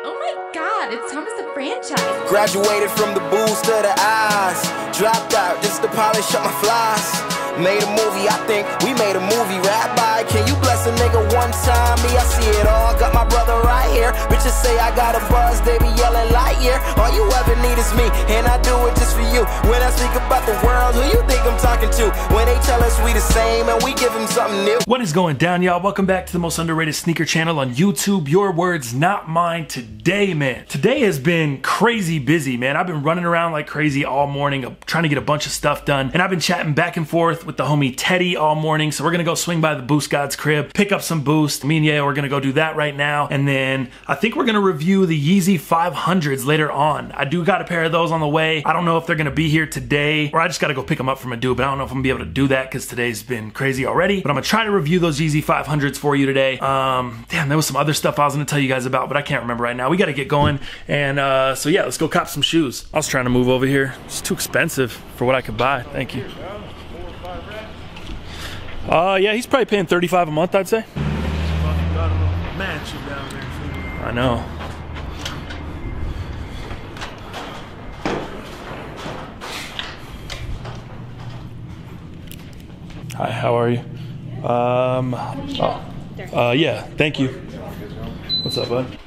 Oh my God, it's Thomas the Franchise. Graduated from the booze to the eyes. Dropped out just to polish up my flies. Made a movie, I think we made a movie. Rabbi, can you bless a nigga one time? Me, I see it all. Got my brother right here. Bitches say I got a buzz, they be yelling Lightyear. All you ever need is me, and I do it just for you. When I speak about the world, who you think I'm talking to? When they tell us we the same and we give them something new. What is going down, y'all? Welcome back to the most underrated sneaker channel on YouTube. Your words, not mine. Today, man. Today has been crazy busy, man. I've been running around like crazy all morning, trying to get a bunch of stuff done. And I've been chatting back and forth with the homie Teddy all morning. So we're gonna go swing by the Boost God's crib, pick up some Boost. Me and Yayo are gonna go do that right now. And then I think we're gonna review the Yeezy 500s later on. I do got a pair of those on the way. I don't know if they're gonna be here today, or I just gotta go pick them up from a dude, but I don't know if I'm gonna be able to do that because today's been crazy already. But I'm gonna try to review those Yeezy 500s for you today. Damn, there was some other stuff I was gonna tell you guys about, but I can't remember right now. We gotta get going. And so yeah, let's go cop some shoes. I was trying to move over here. It's too expensive for what I could buy. Thank you. Yeah, he's probably paying $35 a month, I'd say. I know. Hi, how are you? Yeah, thank you. What's up, bud?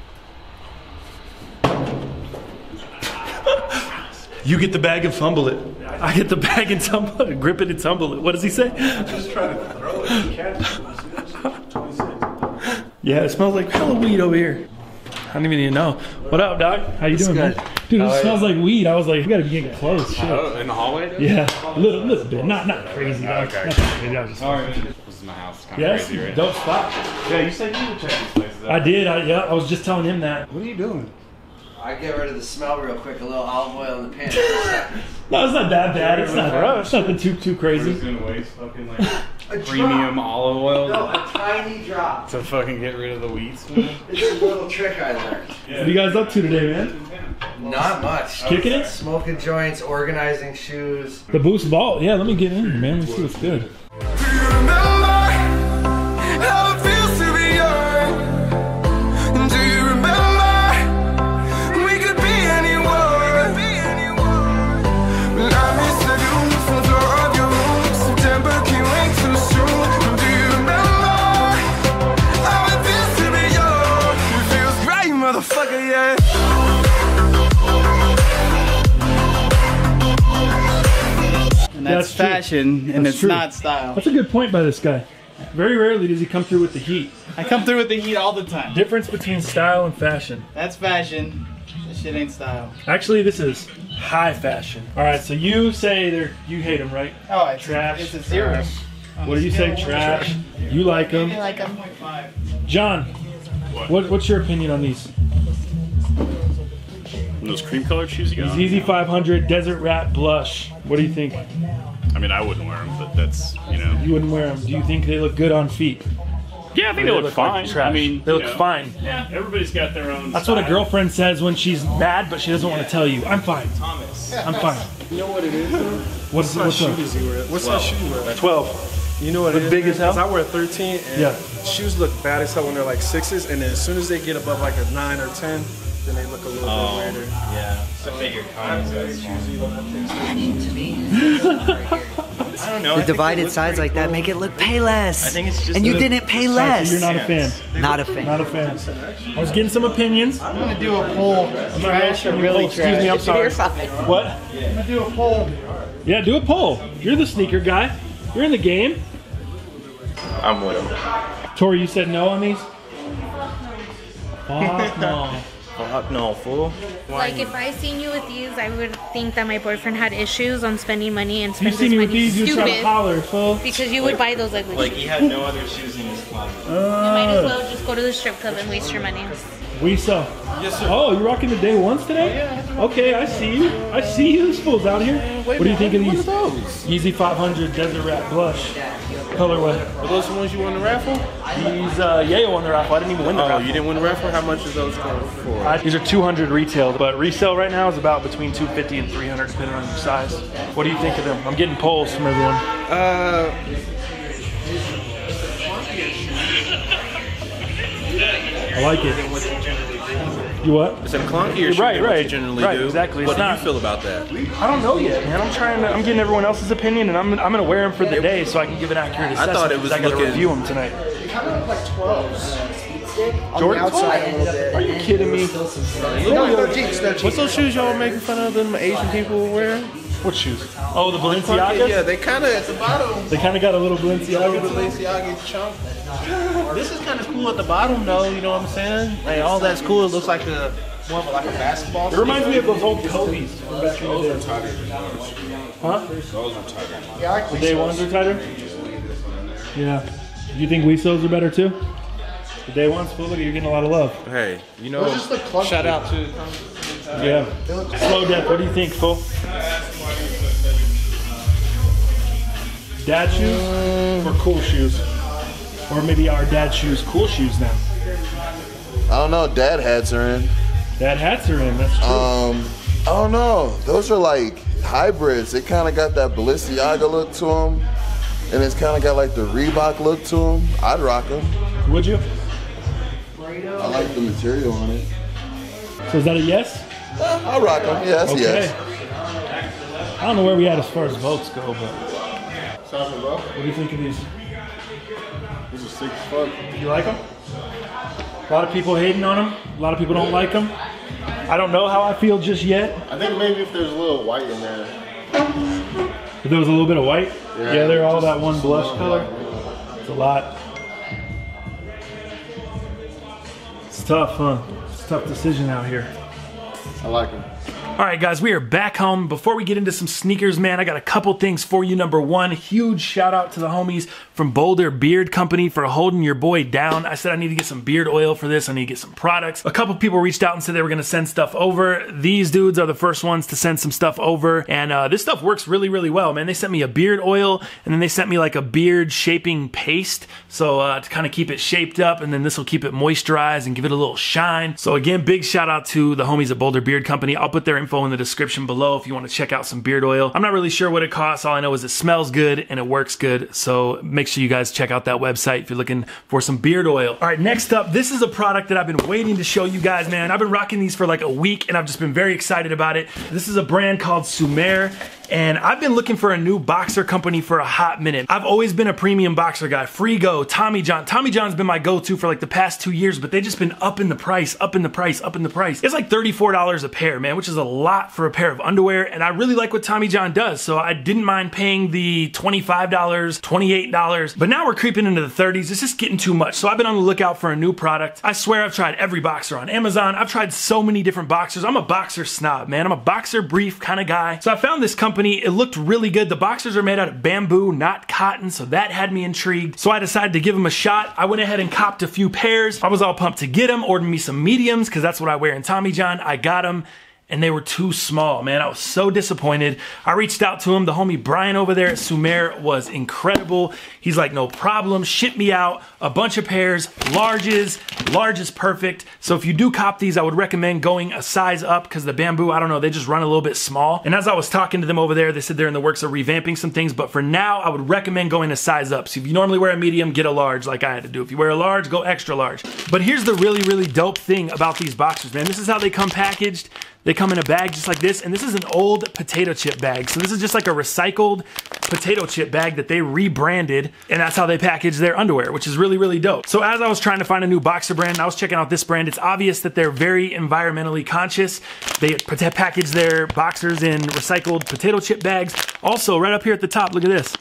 You get the bag and fumble it. I get the bag and tumble it, grip it and tumble it. What does he say? I'm just trying to throw it and catch it. Yeah, it smells like hella weed over here. I don't even know. What up, Doc? How you doing, man? Dude, it smells like weed. I was like, we gotta be getting close. Oh, in the hallway? Dude? Yeah, a little bit. Not crazy. Okay. Not crazy. I was just This is my house. Kind of yes, crazy, right? dope spot. Yeah, you said you would check these places out. I did. Yeah, I was just telling him that. What are you doing? I get rid of the smell real quick. A little olive oil in the pan for a second. No, it's not that bad. It's nothing too crazy. We're just gonna waste fucking like premium olive oil. No, a tiny drop. To fucking get rid of the weed smell. It's a little trick I learned. What are you guys up to today, man? Not much. Kicking it? Smoking joints, organizing shoes. The Boost Vault. Yeah, let me get in here, man. Let's see what's good. And that's fashion, and it's not style. That's a good point by this guy. Very rarely does he come through with the heat. I come through with the heat all the time. Difference between style and fashion. That's fashion. This shit ain't style. Actually, this is high fashion. All right, so you say you hate them, right? Oh, it's trash. It's a zero. What do you say? Trash. You like them. I like them. John, what's your opinion on these? Those cream colored shoes you got? These Yeezy 500 Desert Rat Blush. What do you think? I mean, I wouldn't wear them, but that's, you know. You wouldn't wear them. Do you think they look good on feet? Yeah, I think they look fine. Like I mean, they look fine. Yeah, everybody's got their own That's style. what a girlfriend says when she's mad, but she doesn't want to tell you. I'm fine. Thomas. I'm fine. You know what it is? What's up? shoes you wear? What's that shoe you wear? 12. You know what it is? Big as hell? 'Cause I wear 13, and Yeah. shoes look bad as hell when they're like 6s, and then as soon as they get above like a 9 or 10, then they look a little bit weirder. Yeah. I figured I don't know. The divided sides like that make it look pay less. I think it's just and you didn't pay less. So you're not a fan. Not a fan. Not a fan. I was getting some opinions. I'm gonna do a poll. Trash or really trash? Excuse me, I'm sorry. What? I'm gonna do a poll. Yeah, do a poll. You're the sneaker guy. You're in the game. I'm with him. Tori, you said no on these? Fuck no. Fuck no, fool. Like if I seen you with these, I would think that my boyfriend had issues on spending money and You spend see his me with money these, you try to stupid. holler, fool. Because you would buy those ugly Like, shoes. he had no other shoes in his closet. You might as well just go to the strip club and waste your money. We sell. Yes, sir. Oh, you're rocking the day ones today? Yeah. Okay, I see you. I see you. This fool's out here. What do you think of these? What are those? Yeezy 500 Desert Rat Blush colorway. Are those the ones you won the raffle? These Yayo won the raffle. I didn't even win the Oh, raffle. you didn't win the raffle? How much is those going for? These are 200 retail, but resale right now is about between 250 and 300 depending on your size. What do you think of them? I'm getting polls from everyone. I like it. You what? Is it clunky or should Right, be what right, you generally right, do? exactly. What It's do not- you feel about that? I don't know yet, man. I'm getting everyone else's opinion, and I'm gonna wear them for the day so I can give an accurate assessment. thought it was I gotta looking- review them tonight. They kind of look like 12s. Jordan outside a little bit. Are you kidding me? No, 13s. What's those shoes y'all making fun of them Asian people wearing? What shoes? Oh, the Balenciagas? Yeah, they kind of at the bottom. They kind of got a little Balenciaga. Balenciaga chunk. This is kind of cool at the bottom, though. You know what I'm saying? Like all that's cool. It looks like a more of like a basketball. It reminds me of those old Kobe's from back in the day. Huh? Those are tighter. Yeah, I like The day ones are tighter? Yeah. Do you think Weesos are better too? The day ones? Well, look, you're getting a lot of love. Hey, you know, Those just look clunky. shout out to Yeah. Slow Death, what do you think, fool? Dad shoes or cool shoes? Or maybe our dad shoes, cool shoes now. I don't know. Dad hats are in. Dad hats are in, that's true. I don't know. Those are like hybrids. They kind of got that Balenciaga look to them, and it's kind of got like the Reebok look to them. I'd rock them. Would you? I like the material on it. So is that a yes? I'll rock them. Yes, Okay. yes. I don't know where we at as far as votes go, but what do you think of these? These are sick as fuck. You like them? A lot of people hating on them. A lot of people don't like them. I don't know how I feel just yet. I think maybe if there's a little white in there. If there was a little bit of white. Yeah, they're all just that one a blush little color. white. It's a lot. It's tough, huh? It's a tough decision out here. I like them. All right, guys, we are back home. Before we get into some sneakers, man, I got a couple things for you. Number one, huge shout out to the homies from Boulder Beard Company for holding your boy down. I said I need to get some beard oil for this. I need to get some products. A couple people reached out and said they were going to send stuff over. These dudes are the first ones to send some stuff over. And this stuff works really, really well, man. They sent me a beard oil, and then they sent me like a beard shaping paste. So to kind of keep it shaped up, and then this will keep it moisturized and give it a little shine. So again, big shout out to the homies at Boulder Beard Company. I'll put their info in the description below if you want to check out some beard oil. I'm not really sure what it costs. All I know is it smells good and it works good. So make sure you guys check out that website if you're looking for some beard oil. All right, next up, this is a product that I've been waiting to show you guys, man. I've been rocking these for like a week and I've just been very excited about it. This is a brand called Sumer. And I've been looking for a new boxer company for a hot minute. I've always been a premium boxer guy. Frigo, Tommy John. Tommy John's been my go-to for like the past 2 years, but they just been up in the price, up in the price, up in the price. It's like $34 a pair, man, which is a lot for a pair of underwear. And I really like what Tommy John does. So I didn't mind paying the $25, $28. But now we're creeping into the 30s. It's just getting too much. So I've been on the lookout for a new product. I swear I've tried every boxer on Amazon. I've tried so many different boxers. I'm a boxer snob, man. I'm a boxer brief kind of guy. So I found this company. It looked really good. The boxers are made out of bamboo, not cotton, so that had me intrigued. So I decided to give them a shot. I went ahead and copped a few pairs. I was all pumped to get them, ordered me some mediums, because that's what I wear in Tommy John. I got them, and they were too small, man. I was so disappointed. I reached out to him. The homie Brian over there at Sumer was incredible. He's like, no problem, ship me out a bunch of pairs, larges. Large is perfect. So if you do cop these, I would recommend going a size up, because the bamboo, I don't know, they just run a little bit small. And as I was talking to them over there, they said they're in the works of revamping some things, but for now, I would recommend going a size up. So if you normally wear a medium, get a large like I had to do. If you wear a large, go extra large. But here's the really, really dope thing about these boxers, man. This is how they come packaged. They come in a bag just like this, and this is an old potato chip bag. So this is just like a recycled potato chip bag that they rebranded, and that's how they package their underwear, which is really, really dope. So as I was trying to find a new boxer brand, I was checking out this brand. It's obvious that they're very environmentally conscious. They package their boxers in recycled potato chip bags. Also, right up here at the top, look at this.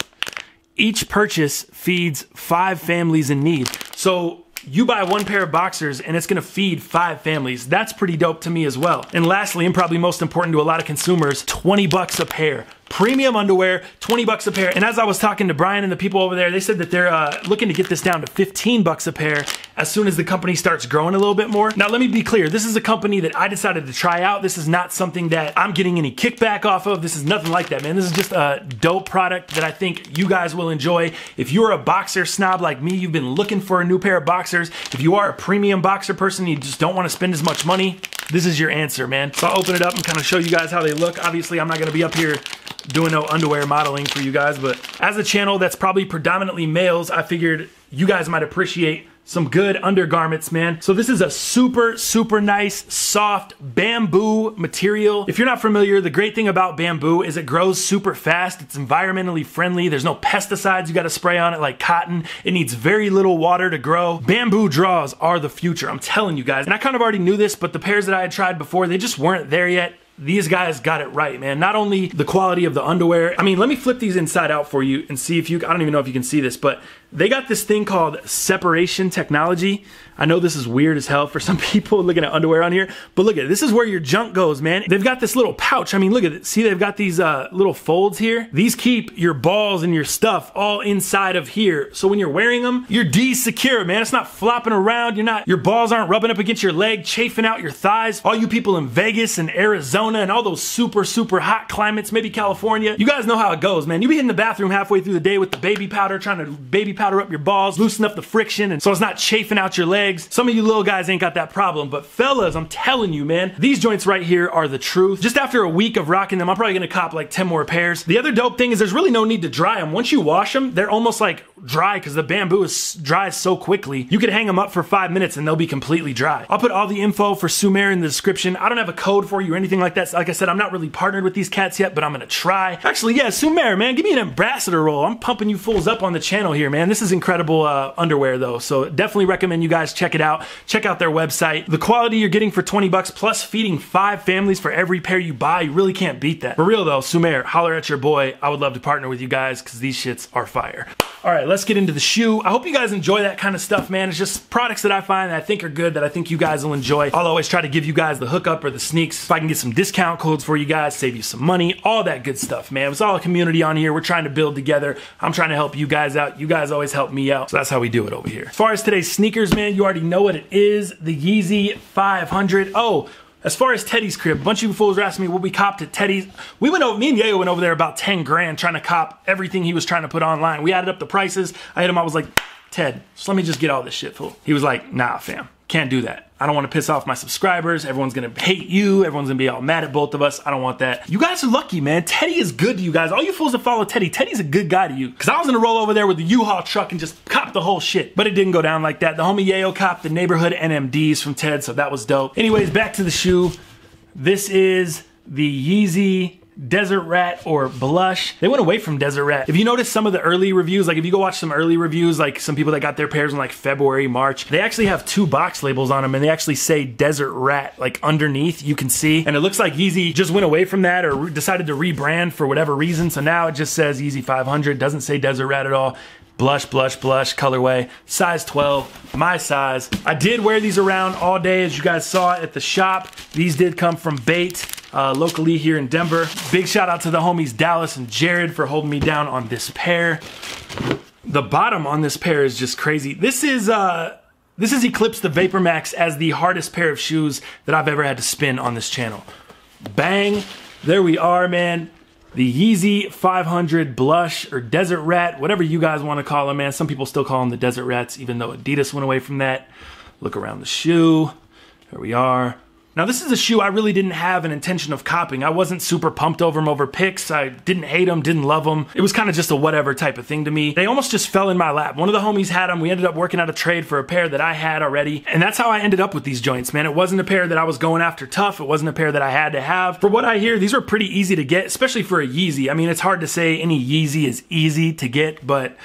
Each purchase feeds 5 families in need. So you buy one pair of boxers and it's gonna feed 5 families. That's pretty dope to me as well. And lastly, and probably most important to a lot of consumers, 20 bucks a pair. Premium underwear, 20 bucks a pair. And as I was talking to Brian and the people over there, they said that they're looking to get this down to 15 bucks a pair as soon as the company starts growing a little bit more. Now, let me be clear. This is a company that I decided to try out. This is not something that I'm getting any kickback off of. This is nothing like that, man. This is just a dope product that I think you guys will enjoy. If you're a boxer snob like me, you've been looking for a new pair of boxers. If you are a premium boxer person, you just don't want to spend as much money, this is your answer, man. So I'll open it up and kind of show you guys how they look. Obviously, I'm not gonna be up here doing no underwear modeling for you guys, but as a channel that's probably predominantly males, I figured you guys might appreciate some good undergarments, man. So this is a super, super nice, soft bamboo material. If you're not familiar, the great thing about bamboo is it grows super fast. It's environmentally friendly. There's no pesticides you gotta spray on it like cotton. It needs very little water to grow. Bamboo draws are the future, I'm telling you guys. And I kind of already knew this, but the pairs that I had tried before, they just weren't there yet. These guys got it right, man. Not only the quality of the underwear, I mean, let me flip these inside out for you and see if you, I don't even know if you can see this, but they got this thing called separation technology. I know this is weird as hell for some people looking at underwear on here, but look at it. This is where your junk goes, man. They've got this little pouch. I mean, look at it. See, they've got these little folds here. These keep your balls and your stuff all inside of here. So when you're wearing them, you're de-secure, man. It's not flopping around. Your balls aren't rubbing up against your leg, chafing out your thighs. All you people in Vegas and Arizona and all those super, super hot climates, maybe California, you guys know how it goes, man. You be in the bathroom halfway through the day with the baby powder, trying to baby powder up your balls, loosen up the friction, and so it's not chafing out your legs. Some of you little guys ain't got that problem, but fellas, I'm telling you, man, these joints right here are the truth. Just after a week of rocking them, I'm probably gonna cop like 10 more pairs. The other dope thing is there's really no need to dry them. Once you wash them, they're almost like dry because the bamboo dries so quickly. You could hang them up for 5 minutes and they'll be completely dry. I'll put all the info for Sumer in the description. I don't have a code for you or anything like that. So like I said, I'm not really partnered with these cats yet, but I'm gonna try. Actually, yeah, Sumer, man, give me an ambassador role. I'm pumping you fools up on the channel here, man. This is incredible underwear though, so definitely recommend you guys check it out. Check out their website. The quality you're getting for 20 bucks plus feeding 5 families for every pair you buy, you really can't beat that. For real though, Sumer, holler at your boy. I would love to partner with you guys because these shits are fire. All right, let's get into the shoe. I hope you guys enjoy that kind of stuff, man. It's just products that I find that I think are good, that I think you guys will enjoy. I'll always try to give you guys the hookup or the sneaks. If I can get some discount codes for you guys, save you some money, all that good stuff, man. It's all a community on here. We're trying to build together. I'm trying to help you guys out. You guys always help me out. So that's how we do it over here. As far as today's sneakers, man, you already know what it is. The Yeezy 500. Oh, as far as Teddy's crib, a bunch of you fools are asking me what we copped at Teddy's. Me and Yayo went over there about 10 grand trying to cop everything he was trying to put online. We added up the prices. I hit him, I was like, Ted, just let me just get all this shit, fool. He was like, nah, fam, can't do that. I don't want to piss off my subscribers. Everyone's gonna hate you. Everyone's gonna be all mad at both of us. I don't want that. You guys are lucky, man. Teddy is good to you guys. All you fools that follow Teddy, Teddy's a good guy to you. Cause I was gonna roll over there with the U-Haul truck and just cop the whole shit. But it didn't go down like that. The homie Yayo copped the neighborhood NMDs from Ted, so that was dope. Anyways, back to the shoe. This is the Yeezy Desert Rat or Blush. They went away from Desert Rat. If you notice some of the early reviews, like if you go watch some early reviews, like some people that got their pairs in like February, March, they actually have 2 box labels on them and they actually say Desert Rat like underneath, you can see. And it looks like Yeezy just went away from that or decided to rebrand for whatever reason. So now it just says Yeezy 500, doesn't say Desert Rat at all. Blush, blush, blush, colorway, size 12, my size. I did wear these around all day as you guys saw at the shop. These did come from Bait, locally here in Denver. Big shout out to the homies Dallas and Jared for holding me down on this pair. The bottom on this pair is just crazy. This is eclipsed the Vapor Max as the hardest pair of shoes that I've ever had to spin on this channel. Bang, there we are, man. The Yeezy 500 Blush or Desert Rat, whatever you guys want to call them, man. Some people still call them the Desert Rats, even though Adidas went away from that. Look around the shoe. There we are. Now this is a shoe I really didn't have an intention of copying. I wasn't super pumped over them over pics. I didn't hate them, didn't love them. It was kind of just a whatever type of thing to me. They almost just fell in my lap. One of the homies had them. We ended up working out a trade for a pair that I had already. And that's how I ended up with these joints, man. It wasn't a pair that I was going after tough. It wasn't a pair that I had to have. For what I hear, these are pretty easy to get, especially for a Yeezy. I mean, it's hard to say any Yeezy is easy to get, but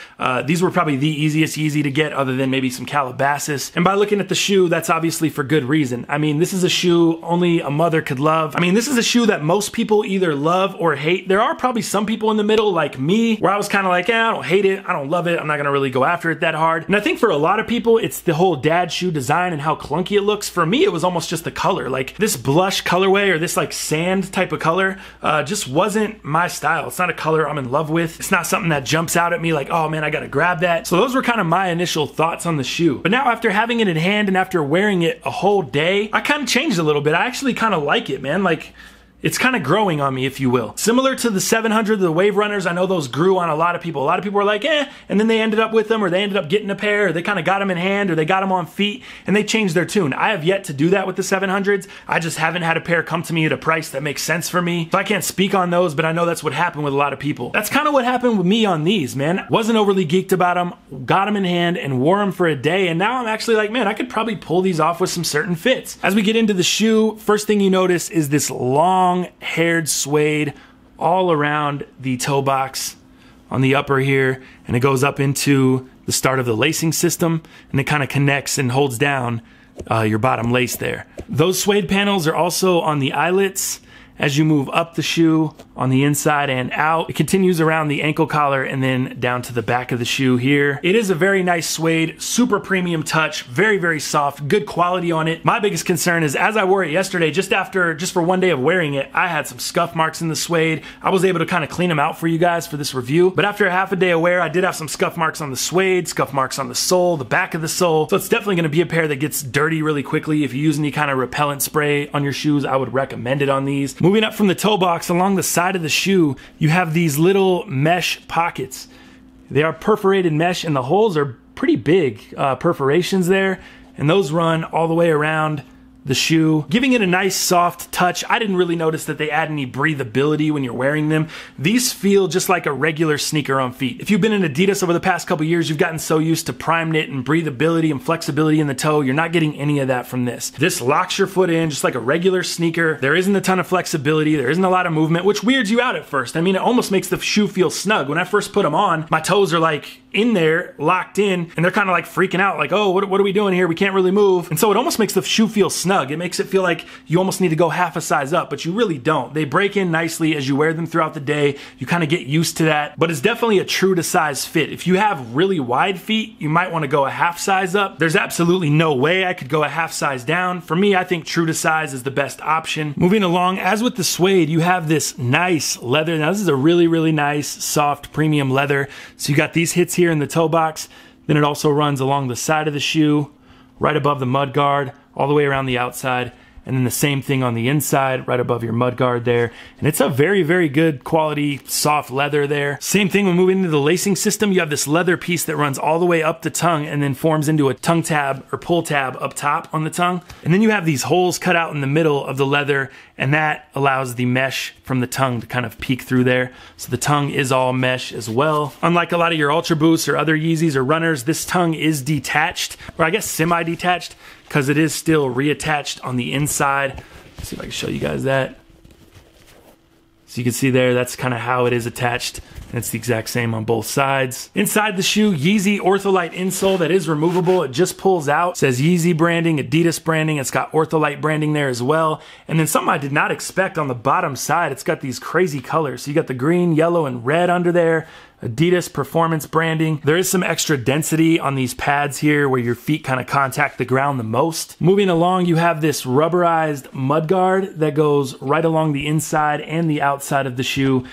these were probably the easiest Yeezy to get other than maybe some Calabasas. And by looking at the shoe, that's obviously for good reason. I mean, this is a shoe only a mother could love. I mean, this is a shoe that most people either love or hate. There are probably some people in the middle like me where I was kind of like, I don't hate it, I don't love it, I'm not gonna really go after it that hard. And I think for a lot of people, it's the whole dad shoe design and how clunky it looks. For me, it was almost just the color. Like this blush colorway or this like sand type of color just wasn't my style. It's not a color I'm in love with. It's not something that jumps out at me like, oh man, I gotta grab that. So those were kind of my initial thoughts on the shoe. But now after having it in hand and after wearing it a whole day, I kind of changed a little bit. I actually kind of like it, man. Like, it's kind of growing on me, if you will. Similar to the 700, the Wave Runners, I know those grew on a lot of people. A lot of people were like, eh, and then they ended up with them, or they ended up getting a pair, or they kind of got them in hand, or they got them on feet, and they changed their tune. I have yet to do that with the 700s. I just haven't had a pair come to me at a price that makes sense for me. So I can't speak on those, but I know that's what happened with a lot of people. That's kind of what happened with me on these, man. Wasn't overly geeked about them, got them in hand, and wore them for a day, and now I'm actually like, man, I could probably pull these off with some certain fits. As we get into the shoe, first thing you notice is this long-haired suede all around the toe box on the upper here, and it goes up into the start of the lacing system, and it kind of connects and holds down your bottom lace there. Those suede panels are also on the eyelets as you move up the shoe on the inside and out. It continues around the ankle collar and then down to the back of the shoe here. It is a very nice suede, super premium touch, very, very soft, good quality on it. My biggest concern is as I wore it yesterday, just for one day of wearing it, I had some scuff marks in the suede. I was able to kind of clean them out for you guys for this review. But after a half a day of wear, I did have some scuff marks on the suede, scuff marks on the sole, the back of the sole. So it's definitely gonna be a pair that gets dirty really quickly. If you use any kind of repellent spray on your shoes, I would recommend it on these. Moving up from the toe box, along the side of the shoe, you have these little mesh pockets. They are perforated mesh, and the holes are pretty big perforations there, and those run all the way around the shoe, giving it a nice soft touch. I didn't really notice that they add any breathability when you're wearing them. These feel just like a regular sneaker on feet. If you've been in Adidas over the past couple years, you've gotten so used to prime knit and breathability and flexibility in the toe, you're not getting any of that from this. This locks your foot in just like a regular sneaker. There isn't a ton of flexibility, there isn't a lot of movement, which weirds you out at first. I mean, it almost makes the shoe feel snug. When I first put them on, my toes are like in there, locked in, and they're kind of like freaking out, like, oh, what are we doing here? We can't really move. And so it almost makes the shoe feel snug. It makes it feel like you almost need to go half a size up, but you really don't. They break in nicely as you wear them throughout the day. You kind of get used to that, but it's definitely a true to size fit. If you have really wide feet, you might want to go a half size up. There's absolutely no way I could go a half size down. For me, I think true to size is the best option. Moving along, as with the suede, you have this nice leather. Now this is a really, really nice, soft, premium leather. So you got these hits here in the toe box. Then it also runs along the side of the shoe, right above the mud guard, all the way around the outside, and then the same thing on the inside, right above your mud guard there. And it's a very, very good quality, soft leather there. Same thing when moving into the lacing system, you have this leather piece that runs all the way up the tongue and then forms into a tongue tab or pull tab up top on the tongue. And then you have these holes cut out in the middle of the leather, and that allows the mesh from the tongue to kind of peek through there. So the tongue is all mesh as well. Unlike a lot of your Ultra Boosts or other Yeezys or runners, this tongue is detached, or I guess semi-detached, because it is still reattached on the inside. Let's see if I can show you guys that. So you can see there, that's kind of how it is attached. And it's the exact same on both sides. Inside the shoe, Yeezy Ortholite insole that is removable. It just pulls out. It says Yeezy branding, Adidas branding. It's got Ortholite branding there as well. And then something I did not expect on the bottom side, it's got these crazy colors. So you got the green, yellow, and red under there. Adidas performance branding. There is some extra density on these pads here where your feet kind of contact the ground the most. Moving along, you have this rubberized mud guard that goes right along the inside and the outside of the shoe.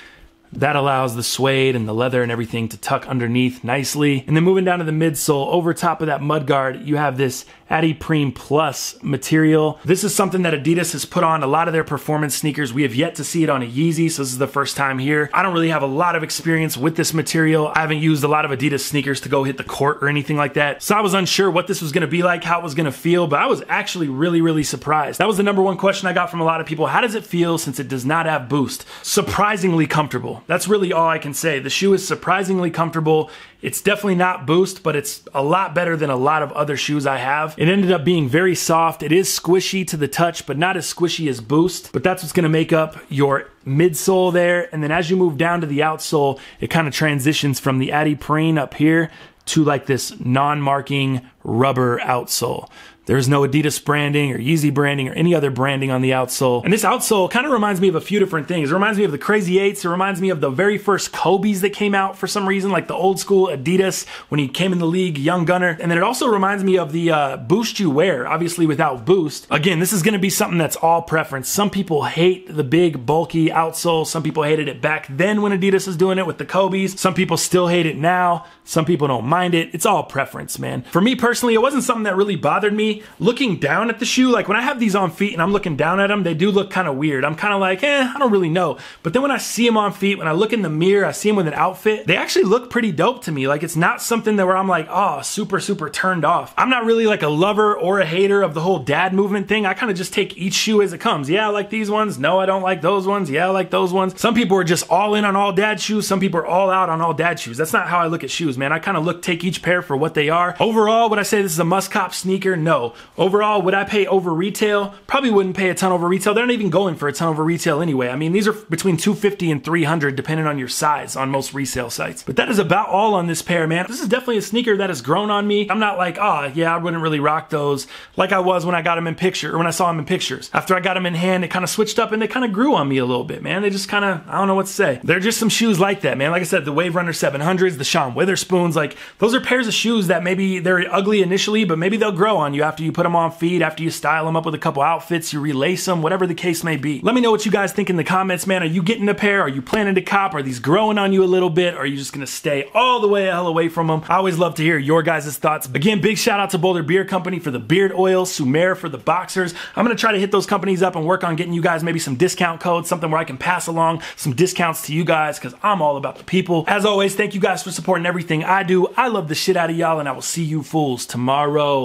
That allows the suede and the leather and everything to tuck underneath nicely. And then moving down to the midsole, over top of that mud guard, you have this Adiprene Plus material. This is something that Adidas has put on a lot of their performance sneakers. We have yet to see it on a Yeezy, so this is the first time here. I don't really have a lot of experience with this material. I haven't used a lot of Adidas sneakers to go hit the court or anything like that. So I was unsure what this was gonna be like, how it was gonna feel, but I was actually really, really surprised. That was the #1 question I got from a lot of people. How does it feel since it does not have boost? Surprisingly comfortable. That's really all I can say. The shoe is surprisingly comfortable. It's definitely not boost, but it's a lot better than a lot of other shoes I have. It ended up being very soft. It is squishy to the touch, but not as squishy as boost. But that's what's gonna make up your midsole there. And then as you move down to the outsole, it kind of transitions from the Adiprene up here to like this non-marking rubber outsole. There's no Adidas branding or Yeezy branding or any other branding on the outsole. And this outsole kind of reminds me of a few different things. It reminds me of the Crazy 8s. It reminds me of the very first Kobe's that came out for some reason, like the old school Adidas when he came in the league, Young Gunner. And then it also reminds me of the Boost You Wear, obviously without boost. Again, this is gonna be something that's all preference. Some people hate the big, bulky outsole. Some people hated it back then when Adidas was doing it with the Kobe's. Some people still hate it now. Some people don't mind it. It's all preference, man. For me personally, it wasn't something that really bothered me. me, looking down at the shoe, like when I have these on feet and I'm looking down at them, they do look kind of weird. I'm kind of like, I don't really know. But then when I see them on feet, when I look in the mirror, I see them with an outfit, they actually look pretty dope to me. Like it's not something that where I'm like, oh, super turned off. I'm not really like a lover or a hater of the whole dad movement thing. I kind of just take each shoe as it comes. Yeah, I like these ones. No, I don't like those ones. Yeah, I like those ones. Some people are just all in on all dad shoes. Some people are all out on all dad shoes. That's not how I look at shoes, man. I kind of take each pair for what they are. Overall, would I say this is a must-cop sneaker? No. Overall, would I pay over retail? Probably wouldn't pay a ton over retail. They're not even going for a ton over retail anyway. I mean, these are between $250 and $300 depending on your size on most resale sites. But that is about all on this pair, man. This is definitely a sneaker that has grown on me. I'm not like, oh yeah, I wouldn't really rock those like I was when I got them in picture or when I saw them in pictures. After I got them in hand, it kind of switched up and they kind of grew on me a little bit, man. They just kind of, I don't know what to say. They're just some shoes like that, man. Like I said, the Wave Runner 700s, the Sean Witherspoons, like those are pairs of shoes that maybe they're ugly initially, but maybe they'll grow on you after you put them on feet, after you style them up with a couple outfits, you relace them, whatever the case may be. Let me know what you guys think in the comments, man. Are you getting a pair? Are you planning to cop? Are these growing on you a little bit? Or are you just gonna stay all the way the hell away from them? I always love to hear your guys' thoughts. Again, big shout out to Boulder Beard Company for the beard oil, Sumer for the boxers. I'm gonna try to hit those companies up and work on getting you guys maybe some discount codes, something where I can pass along some discounts to you guys because I'm all about the people. As always, thank you guys for supporting everything I do. I love the shit out of y'all and I will see you fools tomorrow.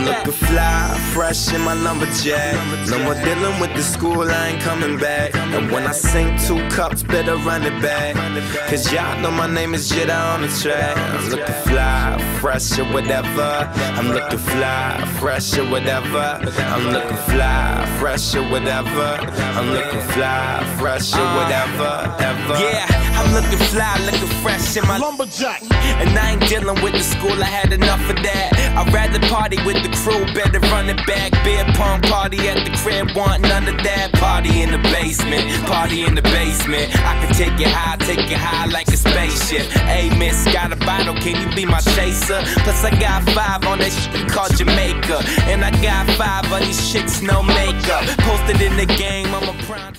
Looking fly, fresh in my lumberjack. No more dealing with the school, I ain't coming back. And when I sing 2 cups, better run it back. Cause y'all know my name is Jetta on the track. I'm looking fly, fresh or whatever. I'm looking fly, fresh or whatever. I'm looking fly, fresh or whatever. I'm looking fly, fresh or whatever, ever. Yeah, I'm looking fly, looking fresh in my lumberjack. And I ain't dealing with the school, I had enough of that. I'd rather party with the crew, better run it back. Beer pong party at the crib, want none of that. Party in the basement, party in the basement. I can take it high like a spaceship. Hey miss, got a bottle, can you be my chaser? Plus I got 5 on that shit called Jamaica. And I got 5 of these chicks, no makeup. Posted in the game, I'm a prime.